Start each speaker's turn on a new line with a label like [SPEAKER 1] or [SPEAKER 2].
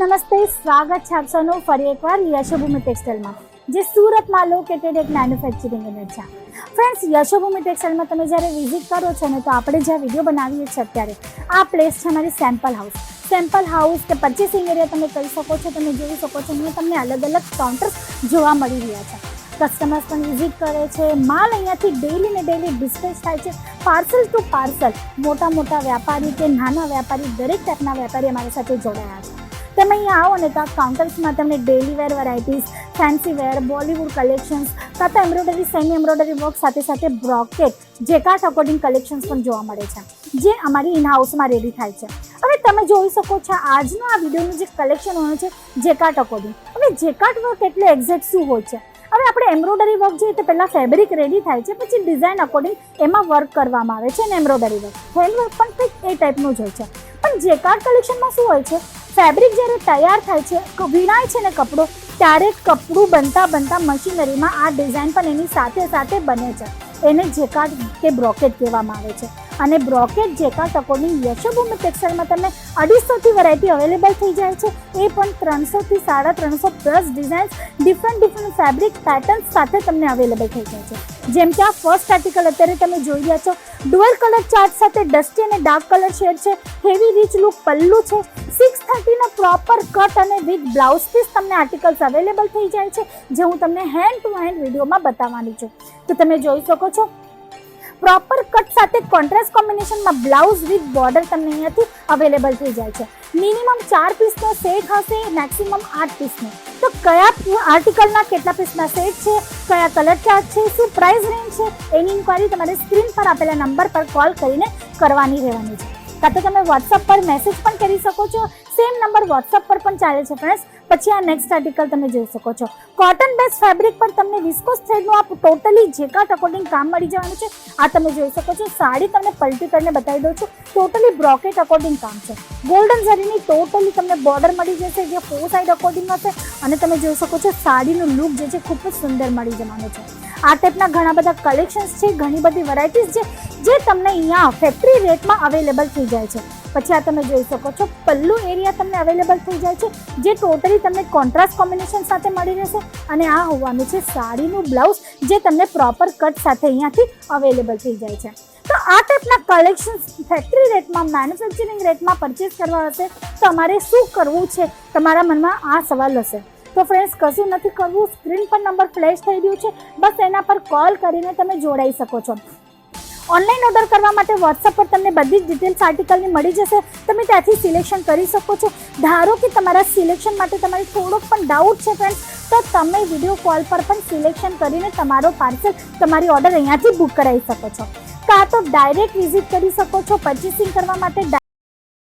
[SPEAKER 1] નમસ્તે, સ્વાગત છે આપ સૌનું ફરી એકવાર યશોભૂમિ ટેક્સટાઇલમાં, જે સુરતમાં લોકેટેડ એક મેન્યુફેક્ચરિંગ યુનિટ છે. ફ્રેન્ડ્સ, યશોભૂમિ ટેક્સટાઇલમાં તમે જ્યારે વિઝિટ કરો છો ને, તો આપણે જ્યાં વિડીયો બનાવીએ છીએ અત્યારે આ પ્લેસ છે અમારી સેમ્પલ હાઉસ કે પરચેસિંગ એરિયા તમે કહી શકો છો. તમે જોઈ શકો છો અહીંયા તમને અલગ અલગ કાઉન્ટર્સ જોવા મળી રહ્યા છે. કસ્ટમર્સ પણ વિઝિટ કરે છે. માલ અહીંયાથી ડેલી ને ડેલી ડિસ્પેચ થાય છે, પાર્સલ ટુ પાર્સલ. મોટા વ્યાપારી કે નાના વેપારી, દરેક ટાઈપના વેપારી અમારી સાથે જોડાયા છે. તમે અહીંયા આવો ને તો આ કાઉન્ટર્સમાં તમને ડેલી વેર વેરાયટીઝ, ફેન્સી વેર, બોલિવૂડ કલેક્શન્સ, કાં તો એમ્બ્રોઇડરી, સેમી એમ્બ્રોઇડરી વર્ક સાથે સાથે બ્રોકેટ, જેકાર્ટ અકોર્ડિંગ કલેક્શન્સ પણ જોવા મળે છે, જે અમારી ઇન હાઉસમાં રેડી થાય છે. હવે તમે જોઈ શકો છો આજનો આ વિડીયોનું જે કલેક્શન હોય છે જેકાર્ટ અકોર્ડિંગ. હવે જેકાર્ટ વર્ક એટલે એક્ઝેક્ટ શું હોય છે? હવે આપણે એમ્બ્રોઇડરી વર્ક જોઈએ તો પહેલાં ફેબ્રિક રેડી થાય છે, પછી ડિઝાઇન અકોર્ડિંગ એમાં વર્ક કરવામાં આવે છે. અને એમ્બ્રોઇડરી વર્ક, હેન્ડ વર્ક પણ કંઈક એ ટાઈપનું જ હોય છે. પણ જેકાર્ટ કલેક્શનમાં શું હોય છે? ફેબ્રિક જ્યારે તૈયાર થાય છે, વીણાય છે ને કપડો, ત્યારે કપડું બનતા મશીનરીમાં આ ડિઝાઇન પણ એની સાથે બને છે. એને જેકાર્ટ કે બ્રોકેટ કહેવામાં આવે છે. અને બ્રોકેટ જેકાર્ટ અકોર્ડિંગ યશોભૂમિ ટેક્સટાઇલમાં તમને 250થી વેરાયટી અવેલેબલ થઈ જાય છે. એ પણ 300થી 350 plus designs, different fabric patterns સાથે તમને અવેલેબલ થઈ જાય છે. જેમ કે આ ફર્સ્ટ આર્ટિકલ અત્યારે તમે જોઈ રહ્યા છો, ડુઅલ કલર ચાર્ટ સાથે ડસ્ટી અને ડાર્ક કલર શેડ છે, હેવી રીચ લુક પલ્લુ છે, 630નો પ્રોપર કટ અને વિથ બ્લાઉઝ પીસ તમને આર્ટિકલ્સ અવેલેબલ થઈ જાય છે, જે હું તમને હેન્ડ ટુ હેન્ડ વિડીયોમાં બતાવવાની છું. તો તમે જોઈ શકો છો પ્રોપર કટ સાથે કોન્ટ્રાસ્ટ કોમ્બિનેશનમાં બ્લાઉઝ વિથ બોર્ડર તમને અહીંયાથી અવેલેબલ થઈ જાય છે. મિનિમમ 4 પીસનો સેટ હશે, મેક્સિમમ 8 પીસનો. તો કયા આર્ટિકલના કેટલા પીસના સેટ છે, કયા કલર ચાર્ટ છે, શું પ્રાઇસ રેન્જ છે, એની ઇન્ક્વાયરી તમારે સ્ક્રીન પર આપેલા નંબર પર કોલ કરીને કરવાની રહેવાની છે. કાં તો તમે વોટ્સઅપ પર મેસેજ પણ કરી શકો છો. સેમ નંબર વોટ્સઅપ પર પણ ચાલે છે ફ્રેન્ડ્સ. પછી આ નેક્સ્ટ આર્ટિકલ તમે જોઈ શકો છો, કોટન બેઝ ફેબ્રિક પર તમને વિસ્કોસ થ્રેડનું આ ટોટલી જેકાર્ટ અકોર્ડિંગ કામ મળી જવાનું છે. આ તમે જોઈ શકો છો, સાડી તમને પલટી કરીને બતાવી દઉં છું. ટોટલી બ્રોકેટ અકોર્ડિંગ કામ છે. ગોલ્ડન ઝરીની ટોટલી તમને બોર્ડર મળી જશે, જે 4 સાઈડ અકોર્ડિંગ હશે. અને તમે જોઈ શકો છો સાડીનું લુક જે છે ખૂબ જ સુંદર મળી જવાનું છે. આ ટાઈપના ઘણા બધા કલેક્શન્સ છે, ઘણી બધી વેરાયટીઝ છે, જે તમને અહીંયા ફેક્ટરી રેટમાં અવેલેબલ થઈ જાય છે. પછી આ તમે જોઈ શકો છો પલ્લુ એરિયા તમને અવેલેબલ થઈ જાય છે, જે ટોટલી તમને કોન્ટ્રાસ્ટ કોમ્બિનેશન સાથે મળી રહેશે. અને આ હોવાનું છે સાડીનું બ્લાઉઝ, જે તમને પ્રોપર કટ સાથે અહીંયાથી અવેલેબલ થઈ જાય છે. તો આ ટાઈપના કલેક્શન્સ ફેક્ટરી રેટમાં, મેન્યુફેક્ચરિંગ રેટમાં પરચેસ કરવા હશે તો અમારે શું કરવું છે? તમારા મનમાં આ સવાલ હશે. તો ફ્રેન્ડ્સ, કશું નથી કરવું. સ્ક્રીન પર નંબર ફ્લેશ થઈ રહ્યું છે, બસ એના પર કોલ કરીને તમે જોડાઈ શકો છો. ઓનલાઈન ઓર્ડર કરવા માટે વોટ્સઅપ પર તમને બધી જ ડિટેલ્સ આર્ટિકલની મળી જશે. તમે ત્યાંથી સિલેક્શન કરી શકો છો. ધારો કે તમારા સિલેક્શન માટે તમારે થોડોક પણ ડાઉટ છે ફ્રેન્ડ્સ, તો તમે વિડીયો કોલ પર પણ સિલેક્શન કરીને તમારો પાર્સલ, તમારી ઓર્ડર અહીંયાથી બુક કરાવી શકો છો. કાં તો ડાયરેક્ટ વિઝિટ કરી શકો છો પરચેસિંગ કરવા માટે.